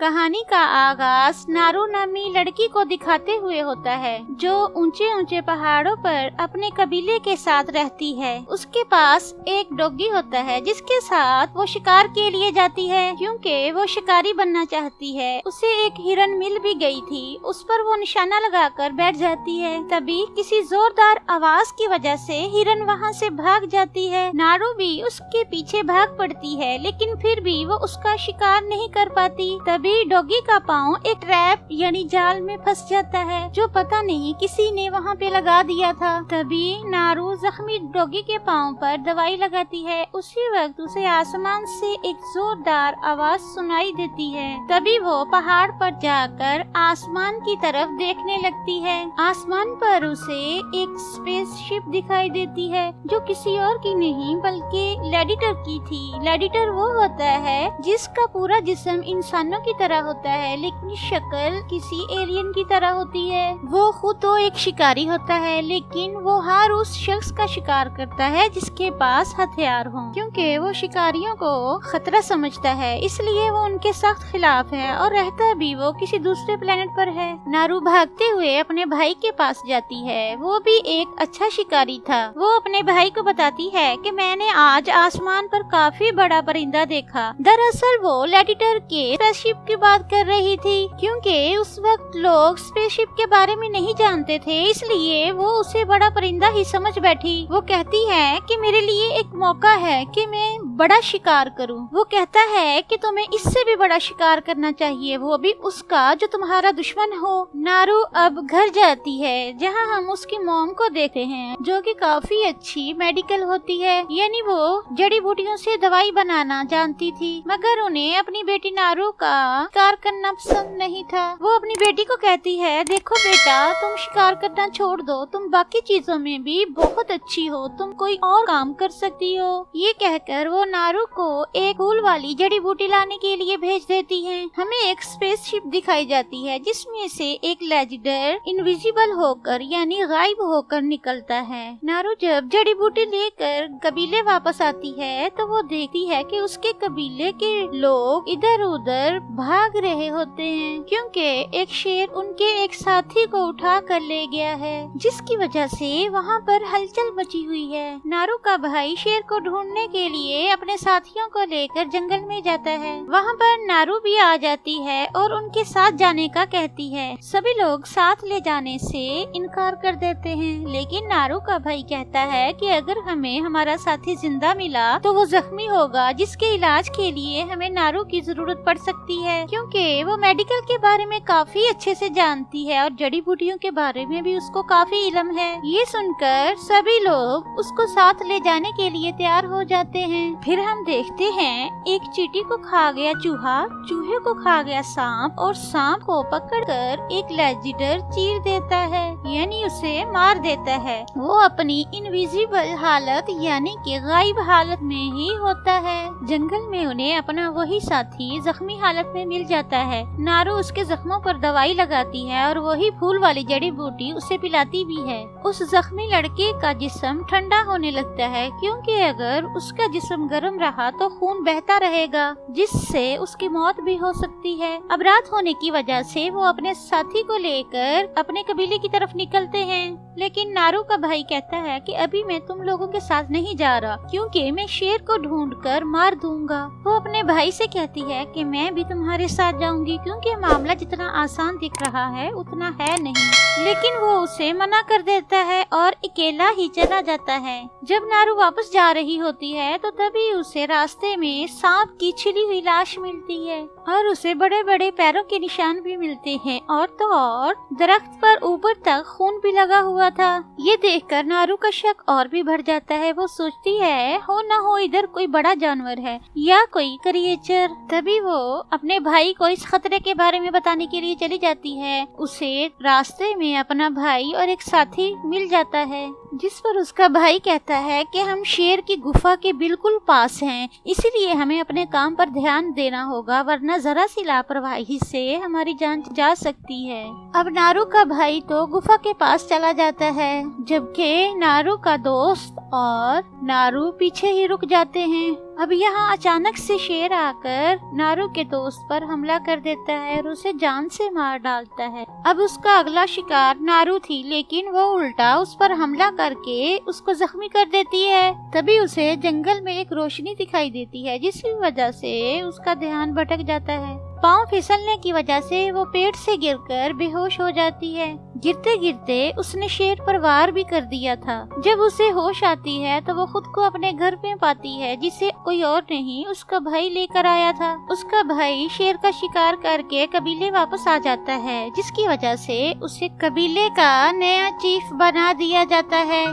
कहानी का आगाज नारू नामी लड़की को दिखाते हुए होता है जो ऊंचे ऊंचे पहाड़ों पर अपने कबीले के साथ रहती है। उसके पास एक डॉगी होता है जिसके साथ वो शिकार के लिए जाती है क्योंकि वो शिकारी बनना चाहती है। उसे एक हिरन मिल भी गई थी, उस पर वो निशाना लगाकर बैठ जाती है। तभी किसी जोरदार आवाज की वजह से हिरन वहाँ से भाग जाती है। नारू भी उसके पीछे भाग पड़ती है लेकिन फिर भी वो उसका शिकार नहीं कर पाती। तभी डॉगी का पाँव एक ट्रैप यानी जाल में फंस जाता है जो पता नहीं किसी ने वहाँ पे लगा दिया था। तभी नारू जख्मी डॉगी के पाँव पर दवाई लगाती है। उसी वक्त उसे आसमान से एक जोरदार आवाज सुनाई देती है। तभी वो पहाड़ पर जाकर आसमान की तरफ देखने लगती है। आसमान पर उसे एक स्पेसशिप दिखाई देती है जो किसी और की नहीं बल्कि लेडिटर की थी। लेडिटर वो होता है जिसका पूरा जिस्म इंसानों की तरह होता है लेकिन शक्ल किसी एलियन की तरह होती है। वो खुद तो एक शिकारी होता है लेकिन वो हर उस शख्स का शिकार करता है जिसके पास हथियार हो, क्योंकि वो शिकारियों को खतरा समझता है, इसलिए वो उनके सख्त खिलाफ है और रहता भी वो किसी दूसरे प्लेनेट पर है। नारू भागते हुए अपने भाई के पास जाती है। वो भी एक अच्छा शिकारी था। वो अपने भाई को बताती है कि मैंने आज आसमान पर काफी बड़ा परिंदा देखा। दरअसल वो लेडिटर के स्पेसशिप की बात कर रही थी क्योंकि उस वक्त लोग स्पेसशिप के बारे में नहीं जानते थे, इसलिए वो उसे बड़ा परिंदा ही समझ बैठी। वो कहती है कि मेरे लिए एक मौका है कि मैं बड़ा शिकार करूं। वो कहता है कि तुम्हें इससे भी बड़ा शिकार करना चाहिए, वो भी उसका जो तुम्हारा दुश्मन हो। नारू अब घर जाती है जहां हम उसकी मॉम को देखते हैं जो कि काफी अच्छी मेडिकल होती है, यानी वो जड़ी बूटियों से दवाई बनाना जानती थी, मगर उन्हें अपनी बेटी नारू का शिकार करना पसंद नहीं था। वो अपनी बेटी को कहती है, देखो बेटा, तुम शिकार करना छोड़ दो, तुम बाकी चीजों में भी बहुत अच्छी हो, तुम कोई और काम कर सकती हो। ये कहकर वो नारू को एक फूल वाली जड़ी बूटी लाने के लिए भेज देती है। हमें एक स्पेसशिप दिखाई जाती है जिसमें से एक लेजिडर इनविजिबल होकर यानी गायब होकर निकलता है। नारू जब जड़ी बूटी लेकर कबीले वापस आती है तो वो देखती है कि उसके कबीले के लोग इधर उधर भाग रहे होते हैं क्योंकि एक शेर उनके एक साथी को उठा कर ले गया है, जिसकी वजह से वहाँ पर हलचल मची हुई है। नारू का भाई शेर को ढूंढने के लिए अपने साथियों को लेकर जंगल में जाता है। वहाँ पर नारू भी आ जाती है और उनके साथ जाने का कहती है। सभी लोग साथ ले जाने से इनकार कर देते हैं, लेकिन नारू का भाई कहता है कि अगर हमें हमारा साथी जिंदा मिला तो वो जख्मी होगा, जिसके इलाज के लिए हमें नारू की जरूरत पड़ सकती है क्योंकि वो मेडिकल के बारे में काफी अच्छे से जानती है और जड़ी बूटियों के बारे में भी उसको काफी इल्म है। ये सुनकर सभी लोग उसको साथ ले जाने के लिए तैयार हो जाते हैं। फिर हम देखते हैं एक चींटी को खा गया चूहा, चूहे को खा गया सांप और सांप को पकड़कर एक लेजिडर चीर देता है यानी उसे मार देता है। वो अपनी इनविजिबल हालत यानी कि गायब हालत में ही होता है। जंगल में उन्हें अपना वही साथी जख्मी हालत में मिल जाता है। नारू उसके जख्मों पर दवाई लगाती है और वही फूल वाली जड़ी बूटी उसे पिलाती भी है। उस जख्मी लड़के का जिस्म ठंडा होने लगता है क्योंकि अगर उसका जिस्म गर्म रहा तो खून बहता रहेगा, जिससे उसकी मौत भी हो सकती है। अब रात होने की वजह से वो अपने साथी को लेकर अपने कबीले की तरफ निकलते हैं, लेकिन नारू का भाई कहता है कि अभी मैं तुम लोगों के साथ नहीं जा रहा क्योंकि मैं शेर को ढूंढकर मार दूंगा। वो अपने भाई से कहती है कि मैं भी तुम्हारे साथ जाऊंगी क्योंकि मामला जितना आसान दिख रहा है उतना है नहीं, लेकिन वो उसे मना कर देता है और अकेला ही चला जाता है। जब नारू वापस जा रही होती है तो तभी उसे रास्ते में सांप की छिली हुई लाश मिलती है और उसे बड़े बड़े पैरों के निशान भी मिलते हैं और तो और दरख्त पर ऊपर तक खून भी लगा हुआ था। ये देखकर नारू का शक और भी बढ़ जाता है। वो सोचती है हो ना हो इधर कोई बड़ा जानवर है या कोई क्रिएचर। तभी वो अपने भाई को इस खतरे के बारे में बताने के लिए चली जाती है। उसे रास्ते में अपना भाई और एक साथी मिल जाता है जिस पर उसका भाई कहता है कि हम शेर की गुफा के बिल्कुल पास हैं, इसीलिए हमें अपने काम पर ध्यान देना होगा वरना जरा सी लापरवाही से हमारी जान जा सकती है। अब नारू का भाई तो गुफा के पास चला जाता है जबकि नारू का दोस्त और नारू पीछे ही रुक जाते हैं। अब यहाँ अचानक से शेर आकर नारू के दोस्त पर हमला कर देता है और उसे जान से मार डालता है। अब उसका अगला शिकार नारू थी, लेकिन वो उल्टा उस पर हमला करके उसको जख्मी कर देती है। तभी उसे जंगल में एक रोशनी दिखाई देती है, जिसकी वजह से उसका ध्यान भटक जाता है। पाँव फिसलने की वजह से वो पेड़ से गिरकर बेहोश हो जाती है। गिरते गिरते उसने शेर पर वार भी कर दिया था। जब उसे होश आती है तो वो खुद को अपने घर में पाती है, जिसे कोई और नहीं उसका भाई लेकर आया था। उसका भाई शेर का शिकार करके कबीले वापस आ जाता है, जिसकी वजह से उसे कबीले का नया चीफ बना दिया जाता है।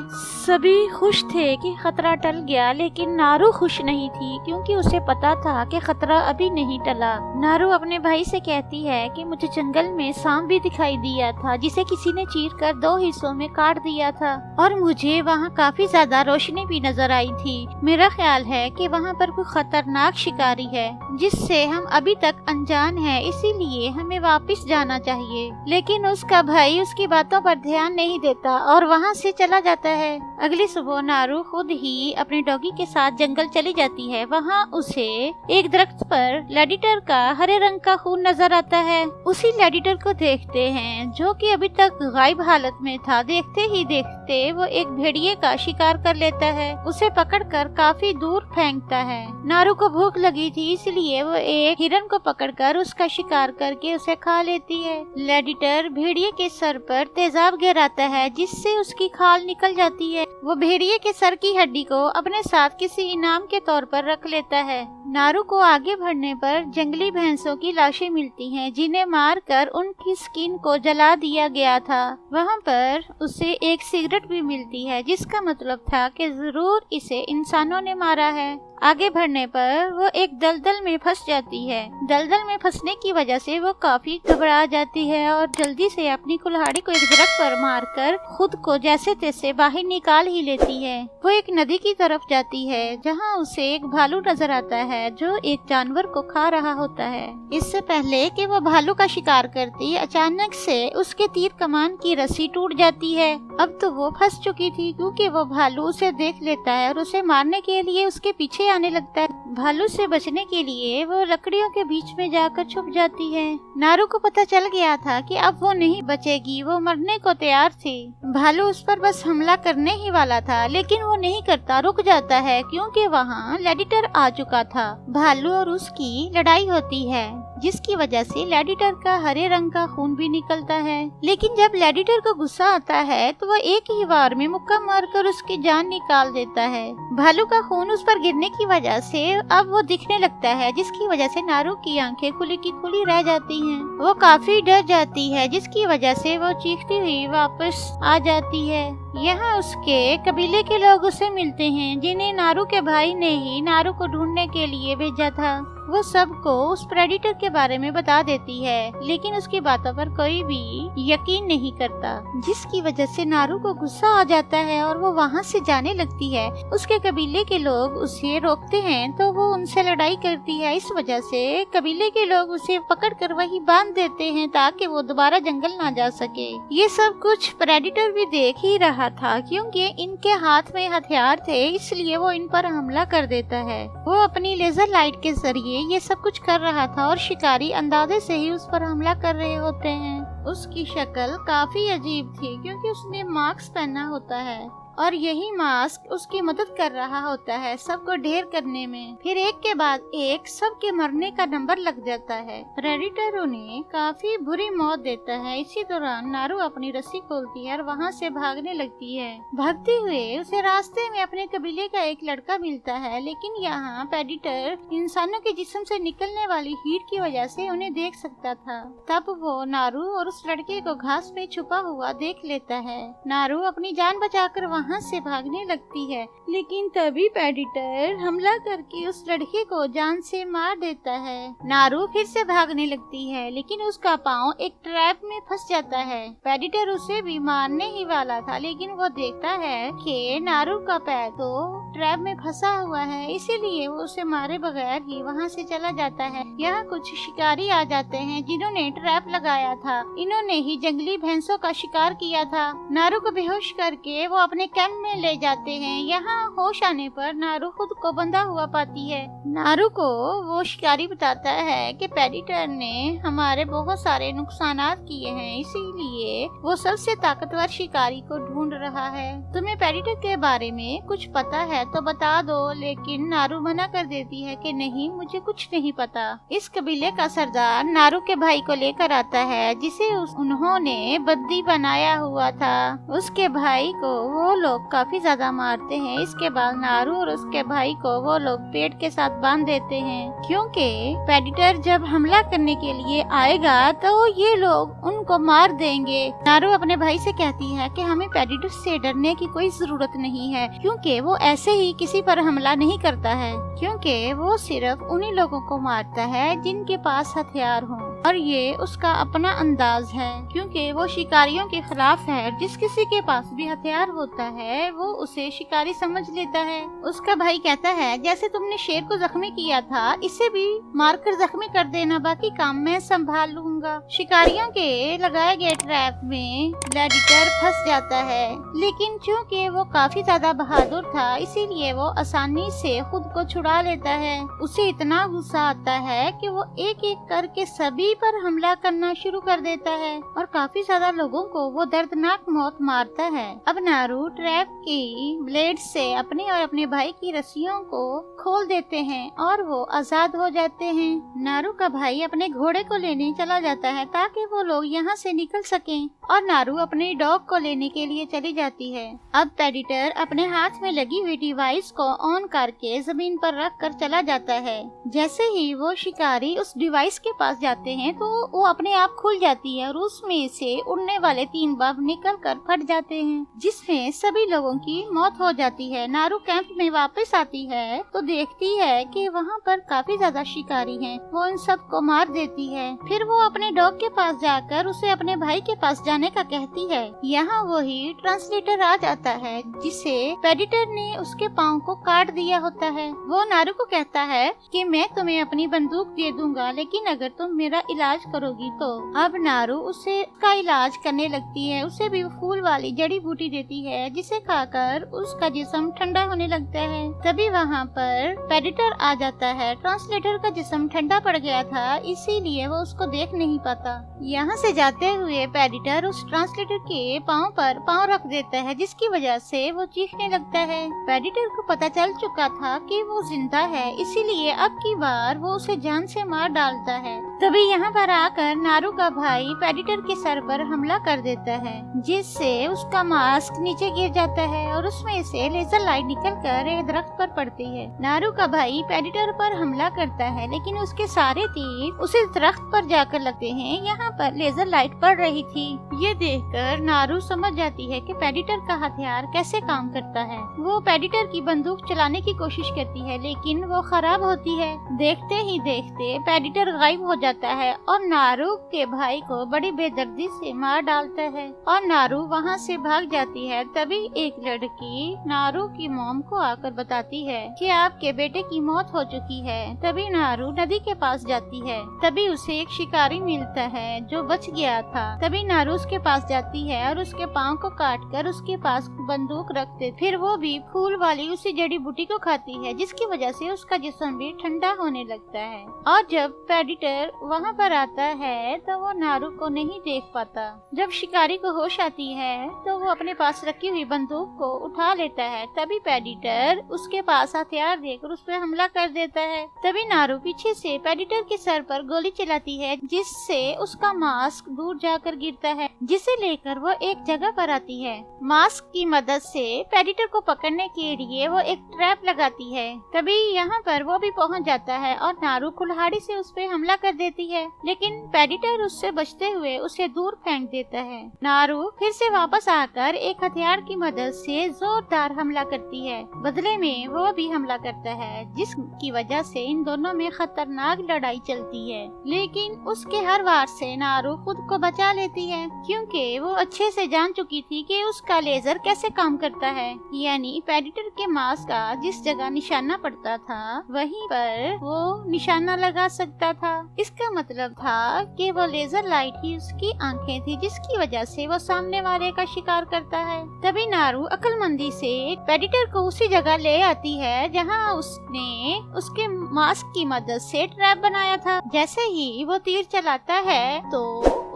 सभी खुश थे कि खतरा टल गया, लेकिन नारू खुश नहीं थी क्योंकि उसे पता था कि खतरा अभी नहीं टला। नारू अपने भाई से कहती है कि मुझे जंगल में सांप भी दिखाई दिया था, जिसे किसी ने चीर कर 2 हिस्सों में काट दिया था, और मुझे वहाँ काफी ज्यादा रोशनी भी नजर आई थी। मेरा ख्याल है कि वहाँ पर कोई खतरनाक शिकारी है जिससे हम अभी तक अनजान हैं, इसीलिए हमें वापस जाना चाहिए। लेकिन उसका भाई उसकी बातों पर ध्यान नहीं देता और वहाँ से चला जाता है। अगली सुबह नारू खुद ही अपने डॉगी के साथ जंगल चली जाती है। वहाँ उसे एक दरख्त पर लेडिटर का हरे रंग का खून नजर आता है। उसी लेडिटर को देखते हैं जो कि अभी तक गायब हालत में था। देखते ही देखते वो एक भेड़िए का शिकार कर लेता है। उसे पकड़कर काफी दूर फेंकता है। नारू को भूख लगी थी, इसलिए वो एक हिरन को पकड़कर उसका शिकार करके उसे खा लेती है। लेडिटर भेड़िए के सर पर तेजाब गिराता है, जिससे उसकी खाल निकल जाती है। वो भेड़िए के सर की हड्डी को अपने साथ किसी इनाम के तौर पर रख लेता है। नारू को आगे बढ़ने पर जंगली भैंसों की लाशें मिलती हैं, जिन्हें मारकर उनकी स्किन को जला दिया गया था। वहाँ पर उसे एक सिगरेट भी मिलती है, जिसका मतलब था कि जरूर इसे इंसानों ने मारा है। आगे बढ़ने पर वो एक दलदल में फंस जाती है। दलदल में फंसने की वजह से वो काफी घबरा जाती है और जल्दी से अपनी कुल्हाड़ी को एक दरख्त पर मारकर खुद को जैसे तैसे बाहर निकाल ही लेती है। वो एक नदी की तरफ जाती है, जहाँ उसे एक भालू नजर आता है जो एक जानवर को खा रहा होता है। इससे पहले कि वो भालू का शिकार करती, अचानक से उसके तीर कमान की रस्सी टूट जाती है। अब तो वो फंस चुकी थी, क्योंकि वो भालू उसे देख लेता है और उसे मारने के लिए उसके पीछे आने लगता है। भालू से बचने के लिए वो लकड़ियों के बीच में जाकर छुप जाती है। नारू को पता चल गया था कि अब वो नहीं बचेगी, वो मरने को तैयार थी। भालू उस पर बस हमला करने ही वाला था, लेकिन वो नहीं करता, रुक जाता है, क्योंकि वहाँ लेडिटर आ चुका था। भालू और उसकी लड़ाई होती है, जिसकी वजह से लेडिटर का हरे रंग का खून भी निकलता है। लेकिन जब लेडिटर को गुस्सा आता है तो वह एक ही बार में मुक्का मारकर उसकी जान निकाल देता है। भालू का खून उस पर गिरने की वजह से अब वो दिखने लगता है, जिसकी वजह से नारू की आंखें खुली की खुली रह जाती हैं। वो काफी डर जाती है, जिसकी वजह से वो चीखती हुई वापस आ जाती है। यहाँ उसके कबीले के लोग उसे मिलते हैं, जिन्हें नारू के भाई ने ही नारू को ढूंढने के लिए भेजा था। वो सबको उस प्रेडिटर के बारे में बता देती है, लेकिन उसकी बातों पर कोई भी यकीन नहीं करता, जिसकी वजह से नारू को गुस्सा आ जाता है और वो वहाँ से जाने लगती है। उसके कबीले के लोग उसे रोकते हैं तो वो उनसे लड़ाई करती है। इस वजह से कबीले के लोग उसे पकड़कर वहीं बांध देते हैं, ताकि वो दोबारा जंगल ना जा सके। ये सब कुछ प्रेडिटर भी देख ही रहा था, क्योंकि इनके हाथ में हथियार थे, इसलिए वो इन पर हमला कर देता है। वो अपनी लेजर लाइट के जरिए ये सब कुछ कर रहा था और शिकारी अंदाजे से ही उस पर हमला कर रहे होते हैं। उसकी शक्ल काफी अजीब थी, क्योंकि उसने मास्क पहना होता है और यही मास्क उसकी मदद कर रहा होता है सबको ढेर करने में। फिर एक के बाद एक सबके मरने का नंबर लग जाता है। प्रेडिटर उन्हें काफी बुरी मौत देता है। इसी दौरान नारू अपनी रस्सी खोलती है और वहाँ से भागने लगती है। भागते हुए उसे रास्ते में अपने कबीले का एक लड़का मिलता है, लेकिन यहाँ प्रेडिटर इंसानों के जिस्म से निकलने वाली हीट की वजह से उन्हें देख सकता था। तब वो नारू और उस लड़के को घास में छुपा हुआ देख लेता है। नारू अपनी जान बचाकर वहाँ से भागने लगती है, लेकिन तभी प्रेडिटर हमला करके उस लड़के को जान से मार देता है। नारू फिर से भागने लगती है, लेकिन उसका पाँव एक ट्रैप में फंस जाता है। प्रेडिटर उसे भी मारने ही वाला था, लेकिन वो देखता है कि नारू का पैर तो ट्रैप में फंसा हुआ है, इसीलिए वो उसे मारे बगैर ही वहाँ से चला जाता है। यहाँ कुछ शिकारी आ जाते हैं, जिन्होंने ट्रैप लगाया था। इन्होंने ही जंगली भैंसों का शिकार किया था। नारू को बेहोश करके वो अपने कैंप में ले जाते हैं। यहाँ होश आने पर नारू खुद को बंधा हुआ पाती है। नारू को वो शिकारी बताता है कि प्रेडेटर ने हमारे बहुत सारे नुकसानात किए हैं, इसीलिए वो सबसे ताकतवर शिकारी को ढूंढ रहा है। तुम्हें प्रेडेटर के बारे में कुछ पता है तो बता दो, लेकिन नारू मना कर देती है कि नहीं, मुझे कुछ नहीं पता। इस कबीले का सरदार नारू के भाई को लेकर आता है जिसे उन्होंने बंदी बनाया हुआ था। उसके भाई को वो लोग काफी ज्यादा मारते हैं। इसके बाद नारू और उसके भाई को वो लोग पेड़ के साथ बांध देते हैं, क्योंकि प्रेडेटर जब हमला करने के लिए आएगा तो ये लोग उनको मार देंगे। नारू अपने भाई से कहती है कि हमें प्रेडेटर से डरने की कोई जरूरत नहीं है, क्योंकि वो ऐसे ही किसी पर हमला नहीं करता है, क्योंकि वो सिर्फ उन्हीं लोगों को मारता है जिनके पास हथियार हों, और ये उसका अपना अंदाज है, क्योंकि वो शिकारियों के खिलाफ है। जिस किसी के पास भी हथियार होता है वो उसे शिकारी समझ लेता है। उसका भाई कहता है, जैसे तुमने शेर को जख्मी किया था, इसे भी मारकर जख्मी कर देना, बाकी काम मैं संभाल लूंगा। शिकारियों के लगाए गए ट्रैप में प्रेडेटर फंस जाता है, लेकिन चूँकि वो काफी ज्यादा बहादुर था, इसीलिए वो आसानी से खुद को छुड़ा लेता है। उसे इतना गुस्सा आता है कि वो एक एक करके सभी पर हमला करना शुरू कर देता है और काफी ज्यादा लोगों को वो दर्दनाक मौत मारता है। अब नारू ट्रैप की ब्लेड से अपने और अपने भाई की रस्सियों को खोल देते हैं और वो आजाद हो जाते हैं। नारू का भाई अपने घोड़े को लेने चला जाता है ताकि वो लोग यहाँ से निकल सकें, और नारू अपने डॉग को लेने के लिए चली जाती है। अब प्रेडेटर अपने हाथ में लगी हुई डिवाइस को ऑन करके जमीन पर रख कर चला जाता है। जैसे ही वो शिकारी उस डिवाइस के पास जाते हैं तो वो अपने आप खुल जाती है और उसमें से उड़ने वाले 3 बम निकल कर फट जाते हैं, जिसमें सभी लोगों की मौत हो जाती है। नारू कैंप में वापस आती है तो देखती है कि वहाँ पर काफी ज्यादा शिकारी हैं। वो इन सब को मार देती है। फिर वो अपने डॉग के पास जाकर उसे अपने भाई के पास जाने का कहती है। यहाँ वही ट्रांसलेटर आ जाता है जिसे प्रेडेटर ने उसके पाँव को काट दिया होता है। वो नारू को कहता है कि मैं तुम्हें अपनी बंदूक दे दूंगा, लेकिन अगर तुम मेरा इलाज करोगी तो। अब नारू उसे का इलाज करने लगती है। उसे भी फूल वाली जड़ी बूटी देती है जिसे खाकर उसका जिस्म ठंडा होने लगता है। तभी वहाँ पर प्रेडेटर आ जाता है। ट्रांसलेटर का जिस्म ठंडा पड़ गया था, इसीलिए वो उसको देख नहीं पाता। यहाँ से जाते हुए प्रेडेटर उस ट्रांसलेटर के पाँव पर पाँव रख देता है, जिसकी वजह से वो चीखने लगता है। प्रेडेटर को पता चल चुका था कि वो जिंदा है, इसीलिए अब की बार वो उसे जान से मार डालता है। तभी यहाँ पर आकर नारू का भाई प्रेडेटर के सर पर हमला कर देता है, जिससे उसका मास्क नीचे गिर जाता है और उसमें से लेजर लाइट निकलकर एक दरख्त पर पड़ती है। नारू का भाई प्रेडेटर पर हमला करता है, लेकिन उसके सारे तीर उसी दरख्त पर जाकर लगते हैं। यहाँ पर लेजर लाइट पड़ रही थी। ये देखकर नारू समझ जाती है कि प्रेडेटर का हथियार कैसे काम करता है। वो प्रेडेटर की बंदूक चलाने की कोशिश करती है, लेकिन वो खराब होती है। देखते ही देखते प्रेडेटर गायब हो जाता है और नारू के भाई को बड़ी बेदर्दी से मार डालता है और नारू वहाँ से भाग जाती है। तभी एक लड़की नारू की मॉम को आकर बताती है कि आपके बेटे की मौत हो चुकी है। तभी नारू नदी के पास जाती है। तभी उसे एक शिकारी मिलता है जो बच गया था। तभी नारू उसके पास जाती है और उसके पाँव को काट कर उसके पास बंदूक रखते। फिर वो भी फूल वाली उसी जड़ी बूटी को खाती है, जिसकी वजह से उसका जिस्म भी ठंडा होने लगता है। और जब प्रेडेटर वहाँ पर आता है तो वो नारू को नहीं देख पाता। जब शिकारी को होश आती है तो वो अपने पास रखी हुई बंदूक को उठा लेता है। तभी प्रेडेटर उसके पास हथियार देकर उस पर हमला कर देता है। तभी नारू पीछे से प्रेडेटर के सर पर गोली चलाती है, जिससे उसका मास्क दूर जाकर गिरता है, जिसे लेकर वो एक जगह पर आती है। मास्क की मदद से प्रेडेटर को पकड़ने के लिए वो एक ट्रैप लगाती है। तभी यहाँ पर वो भी पहुँच जाता है और नारू कुल्हाड़ी से उस पर हमला कर देती है, लेकिन प्रेडेटर उससे बचते हुए उसे दूर फेंक देता है। नारू फिर से वापस आकर एक हथियार की मदद से जोरदार हमला करती है। बदले में वो भी हमला करता है, जिसकी वजह से इन दोनों में खतरनाक लड़ाई चलती है। लेकिन उसके हर वार से नारू खुद को बचा लेती है, क्योंकि वो अच्छे से जान चुकी थी कि उसका लेजर कैसे काम करता है। यानी प्रेडेटर के मांस का जिस जगह निशाना पड़ता था वहीं पर वो निशाना लगा सकता था। इसका मतलब था कि वो लेजर लाइट ही उसकी आंखें थी जिसकी वजह से वो सामने वाले का शिकार करता है। तभी नारू अक्लमंदी से प्रेडेटर को उसी जगह ले आती है जहाँ उसने उसके मास्क की मदद से ट्रैप बनाया था। जैसे ही वो तीर चलाता है तो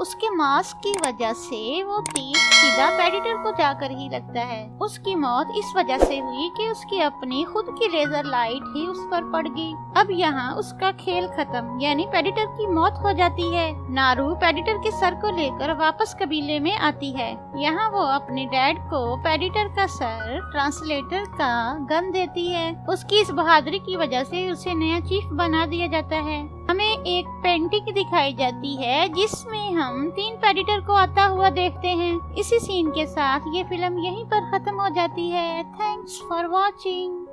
उसके मास्क की वजह से वो तीर सीधा प्रेडेटर को जाकर ही लगता है। उसकी मौत इस वजह से हुई कि उसकी अपनी खुद की लेजर लाइट ही उस पर पड़ गई। अब यहाँ उसका खेल खत्म, यानी प्रेडेटर की मौत हो जाती है। नारू प्रेडेटर के सर को लेकर वापस कबीले में आती है। यहाँ वो अपने डैड को प्रेडेटर का सर ट्रांसलेटर का गन देती है। उसकी इस बहादुरी की वजह से उसे नया चीफ बना दिया जाता है। हमें एक पेंटिंग दिखाई जाती है जिसमें हम 3 प्रेडेटर को आता हुआ देखते हैं। इसी सीन के साथ ये फिल्म यहीं पर खत्म हो जाती है। Thanks for watching.